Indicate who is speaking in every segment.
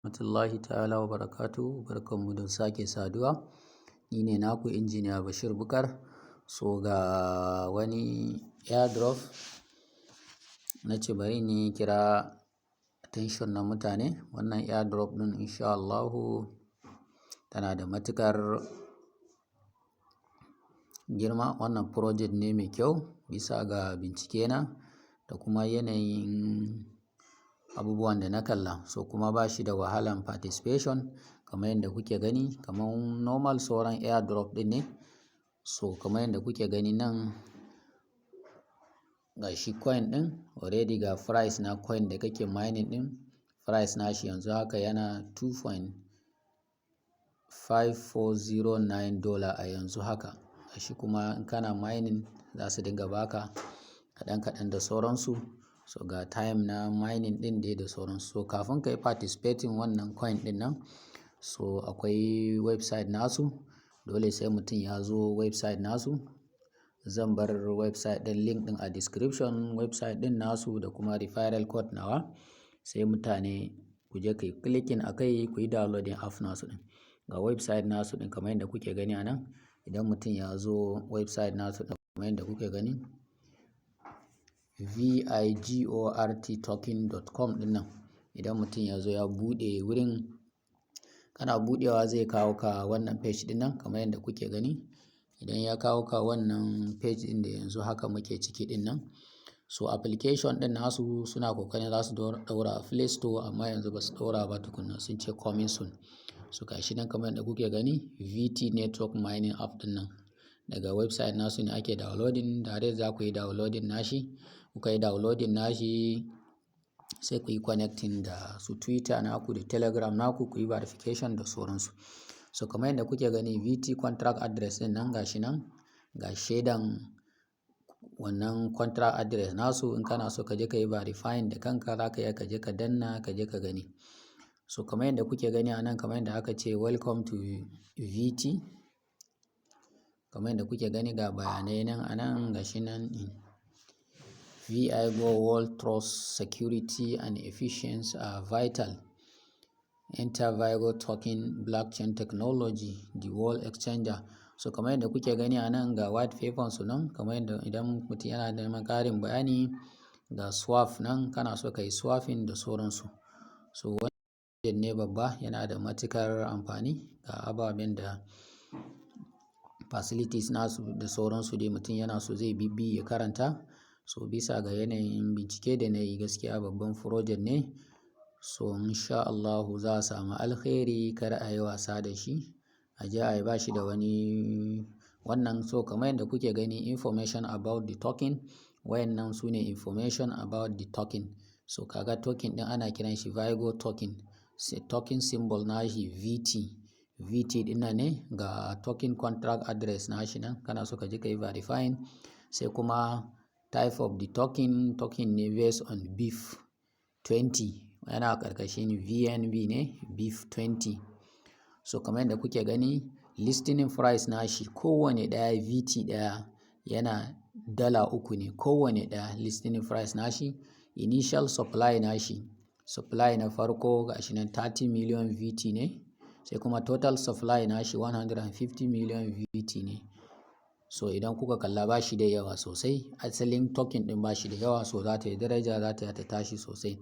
Speaker 1: Rahmatullahi ta'ala wa barakatuhu, barkanmu da sake saduwa. Ni ne naku injiniya Bashir Bukar. So ga wani airdrop na ce bari ni kira attention na mutane. Wannan airdrop ɗin insha Allahu tana da matuƙar girma. Wannan project ne mai kyau bisa ga bincike na da kuma yanayin abubuwan da na kalla. So kuma ba shi da wahalan participation kamar yadda kuke gani, kamar normal sauran airdrop ɗin ne. So kamar yadda kuke gani nan ga shi coin ɗin already ga price na coin da kake mining ɗin. Price na shi yanzu haka yana $2.5409 a yanzu haka. Shi kuma in kana mining za su dinga baka kaɗan-kaɗan da sauransu. So ga time na mining ɗin dai da sauransu. So kafin ka yi participating wannan coin ɗin nan, so akwai website nasu. Dole sai mutum ya zo website nasu. Zan bar website ɗin link ɗin a description. Website ɗin nasu da kuma referral code nawa. Sai mutane ku je ku yi clicking a kai, ku yi downloading app nasu ɗin. Ga website nasu ɗin kamar yadda kuke gani a nan. Idan mutum ya zo website nasu ɗin kamar yadda kuke gani, vigorttoken.com ɗin nan. Idan mutum ya zo ya buɗe wurin, kana buɗewa zai kawo ka wannan page ɗin nan kamar yadda kuke gani. Idan ya kawo ka wannan page ɗin da yanzu haka muke ciki ɗin nan. So application ɗin nasu suna kokarin za su ɗaura a Play Store amma yanzu ba su ɗaura ba tukunna, sun ce coming soon. So gashi nan kamar yadda kuke gani, VT Network Mining App ɗin nan. Daga website nasu ne ake downloading. Direct za ku yi downloading nashi. Kuka yi downloading nashi sai ku yi connecting da su Twitter naku da Telegram naku, ku yi verification da sauransu. So kamar yadda kuke gani VT contract address ɗin nan gashi nan. Ga shaidan wannan contract address nasu. In kana so ka je ka yi verifying da kanka, za ka iya ka je ka danna ka je ka gani. So kamar yadda kuke gani a nan, kamar yadda aka ce welcome to VT. Kamar yadda kuke gani ga bayanai nan a nan gashi nan. VIGO World Trust, Security and Efficiency are vital. Enter Vigo Token Blockchain Technology, the World Exchanger. So kamar yadda kuke gani a nan ga white paper su nan. Kamar yadda idan mutum yana da neman ƙarin bayani ga swap nan, kana so ka yi swapping da sauransu. So wannan ne babba, yana da matuƙar amfani ga ababen da facilities nasu da sauransu dai mutum yana so zai bibbi ya karanta. So bisa ga yanayin bincike da na yi, gaskiya babban project ne. So insha Allahu za a samu alkhairi, kar a yi wasa da shi. A je a yi ba shi da wani wannan. So kamar yadda kuke gani information about the token. Wayannan su ne information about the token. So kaga token ɗin ana kiran shi Vigo token. Sai token symbol na shi VT. VT ɗin nan ne ga token contract address na shi nan. Kana so ka je ka yi verifying. Sai kuma type of the token. Token ne based on BEEF20. Yana ƙarƙashin VNB ne BEEF20. So kamar yadda kuke gani listing price na shi kowane ɗaya VT ɗaya yana $3 ne. Kowane ɗaya listing price na shi. Initial supply na shi. Supply na farko gashi nan 30 million VT ne. Sai kuma total supply na shi 150 million VT ne. So idan kuka kalla ba shi da yawa sosai. Asalin token ɗin ba shi da yawa, so za ta yi daraja, za ta tashi sosai.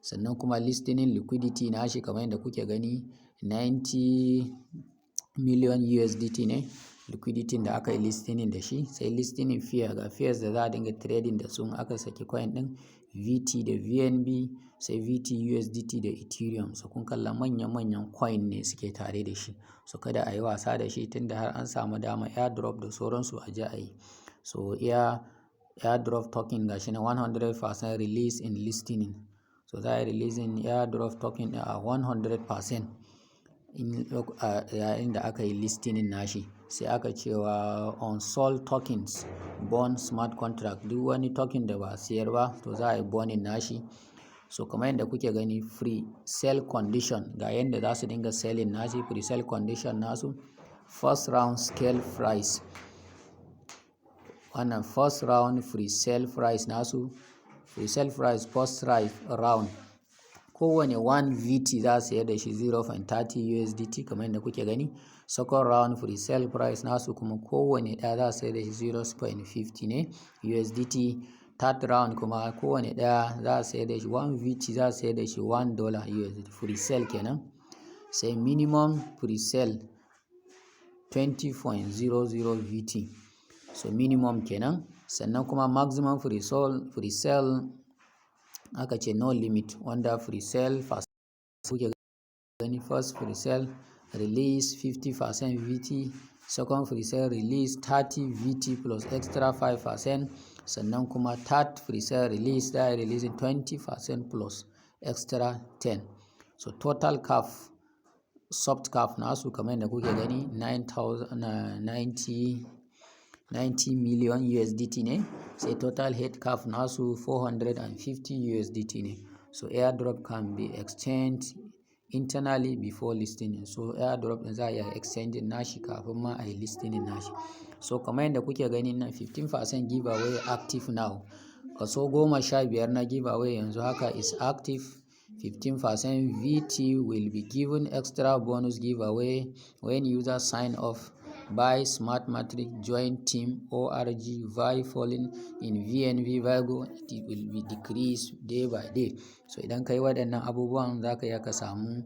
Speaker 1: Sannan kuma listing liquidity na shi kamar yadda kuke gani 90 million USDT ne. Liquidity da aka yi listing da shi. Sai listing fee ga fees da za a dinga trading da su aka saki coin ɗin VT da VNB, sai VT USDT da Ethereum. So kun kalla manya-manyan coin ne suke tare da shi. So kada a yi wasa da shi tunda har an samu dama airdrop da sauransu a je a yi. So airdrop token gashi na 100% release in listing. So za a yi releasing airdrop token a 100% yayin da aka yi listing nashi. Sai aka cewa unsold tokens burn smart contract. Duk wani token da ba a siyar ba to za a yi burning nashi. So kamar yadda kuke gani free sell condition ga yadda za su dinga selling nashi. Free sell condition nasu first round scale price. Wannan first round free sell price nasu. Free sell price first round kowane 1 VT za su sayar da shi 0.30 USDT kamar yadda kuke gani. Second round free sale price nasu kuma kowane ɗaya za su sayar da shi 0.50 ne USDT. Third round kuma kowane ɗaya za su sayar da shi 1 VT za su sayar da shi $1 USDT free sale kenan. Sai minimum free sale 20.00 VT, so minimum kenan. Sannan kuma maximum free sale aka ce no limit wanda free sale first kuke gani. First free sale release 50% VT, second free sale release 30 VT plus extra 5%, sannan kuma third free sale release da ya releasing 20% plus extra 10. So total cap soft cap nasu kamar yadda kuke gani 90 million USDT ne. Sai total head cap nasu 450 USDT ne. So airdrop can be exchanged internally before listing. So airdrop din za a iya exchanging nashi kafin ma a yi listing nashi. So kamar yadda kuke gani nan 15% giveaway active now. Kaso 15 na giveaway yanzu haka is active. 15% VT will be given extra bonus giveaway when users sign off by Smart Matrix join team org by falling in VNV Virgo. It will be decreased day by day. So idan kai waɗannan abubuwan za ka iya ka samu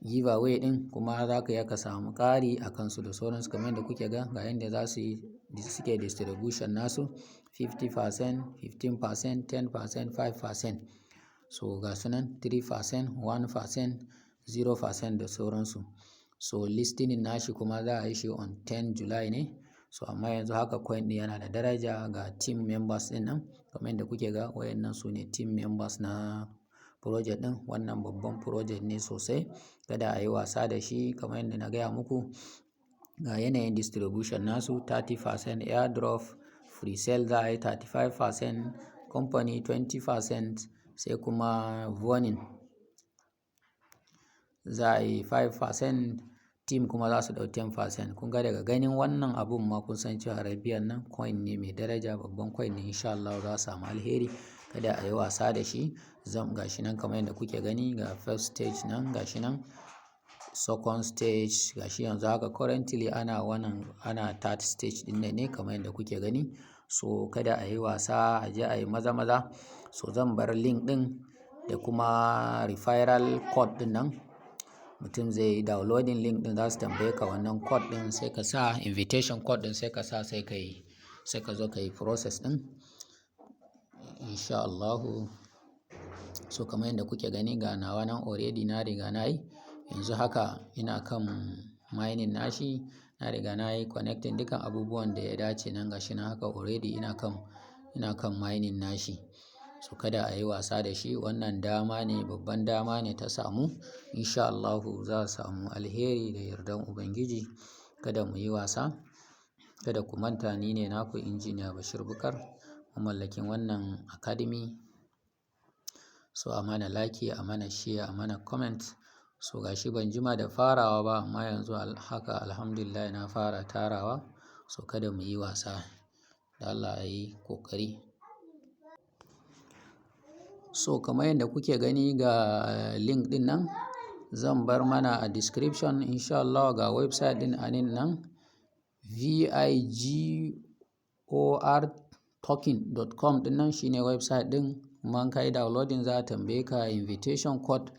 Speaker 1: giveaway din kuma za ka iya ka samu ƙari a kansu da sauransu kamar yadda kuke ga yadda za su yi suke distribution nasu 50%, 15%, 10%, 5%. So ga sunan 3%, 1%, 0% da sauransu. So listing nashi kuma za a yi shi on 10 July ne. So amma yanzu haka coin ɗin yana da daraja ga team members ɗin nan kamar yadda kuke ga wayannan su ne team members na project ɗin. Wannan babban project ne sosai, kada a yi wasa da shi. Kamar yadda na gaya muku ga yanayin distribution nasu 30% airdrop, free sale za a yi 35%, company 20%, sai kuma warning za a yi 5%, team kuma za su ɗau 10%. Kun ga daga ganin wannan abun ma kun san cewa Arabian nan coin ne mai daraja, babban coin ne. Insha Allah za a samu alheri, kada a yi wasa da shi. Gashi nan kamar yadda kuke gani ga first stage nan, gashi nan second stage, gashi yanzu haka currently ana third stage din ne kamar yadda kuke gani. So kada a yi wasa, a je a yi maza. So zan bar link din da kuma referral code din nan, mutum zai yi downloading link din, za su tambaye ka wannan code din, sai ka sa invitation code din, sai ka sa sai ka zo ka yi process din insha Allah. So kamar yadda kuke gani ga nawa nan already na riga na yi. Yanzu haka ina kan mining nashi, na riga na yi connecting dukan abubuwan da ya dace nan. Gashi na haka already ina kan mining nashi. So kada a yi wasa da shi, wannan dama ne, babban dama ne ta samu. Insha Allah za a samu alheri da yardan Ubangiji. Kada mu yi wasa, kada ku manta ni ne naku injiniya Bashir Bukar, mamallakin wannan academy. So a mana like, a mana share, a mana comment. So gashi ban jima da farawa ba amma yanzu haka alhamdulillah na fara tarawa. So kada mu yi wasa, da Allah a yi kokari. So kamar yadda kuke gani ga link din nan zan bar mana a description insha Allah. Ga website din anin nan vigortoken.com din nan shine website din. Man kai downloading za a tambaye ka invitation code.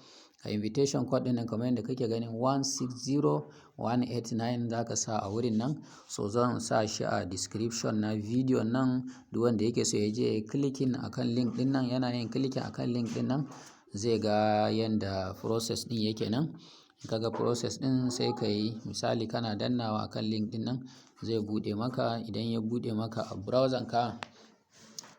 Speaker 1: A invitation code din nan kamar yadda kake ganin 160189 za ka sa a wurin nan. So zan sa shi a description na video nan. Duk wanda yake so ya je clicking akan link din nan, yana yin clicking akan link din nan zai ga yanda process din yake nan. Kaga process din sai ka yi misali kana dannawa akan link din nan zai bude maka. Idan ya bude maka a browser ka,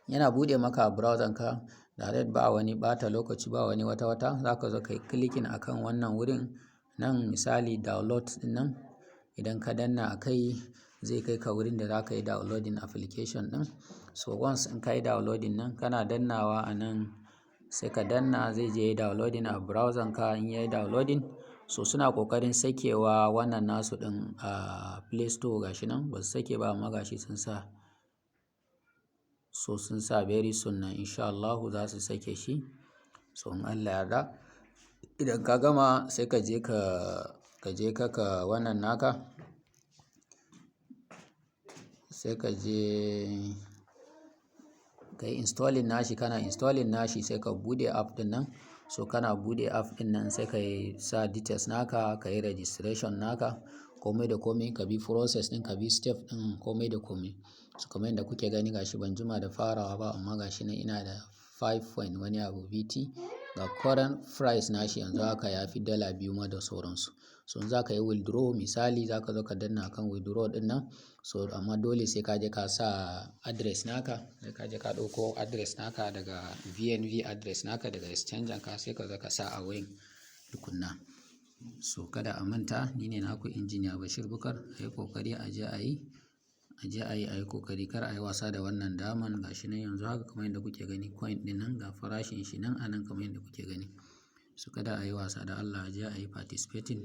Speaker 1: yana bude maka a browser ka direct, ba wani bata lokaci, ba wani wata za ka zo kai clicking akan wannan wurin nan misali download din nan. Idan ka danna akai zai kai ka wurin da za ka yi downloading application din. So once in ka yi downloading nan kana dannawa a nan sai ka danna zai je downloading a browser ka. In yayi downloading, so suna kokarin sakewa wannan nasu din a Play Store. Gashi nan ba su sake ba amma gashi sun sa, so sun sa very soon nan insha Allah za su sake shi. So in Allah yarda idan ka gama sai ka je ka wannan naka, sai ka je ka yi installing nashi. Kana installing nashi sai ka buɗe app ɗin nan. So kana buɗe app ɗin nan sai ka yi sa details naka, ka yi registration naka, komai da komai, ka bi process ɗin, ka bi step ɗin komai da komai. So kamar yadda kuke gani gashi ban jima da farawa ba amma gashi nan ina da 5 point wani abu BT. Ga current price nashi yanzu haka ya fi $2 ma da sauransu. So in za ka yi withdraw misali za ka zo ka danna kan withdraw ɗin nan. So amma dole sai ka je ka sa address naka, sai ka je ka ɗauko address naka daga VNV address naka daga exchange ka, sai ka zo ka sa a wayan tukunna. So kada a manta, ni ne naku injiniya Bashir Bukar. A yi kokari a je a yi kokari, kar a yi wasa da wannan daman. Gashi nan yanzu haka kamar yadda kuke gani coin ɗin nan ga farashin shi nan a nan kamar yadda kuke gani. So kada a yi wasa da Allah, a je a yi participating.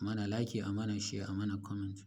Speaker 1: A mana like, a mana share, a mana comment.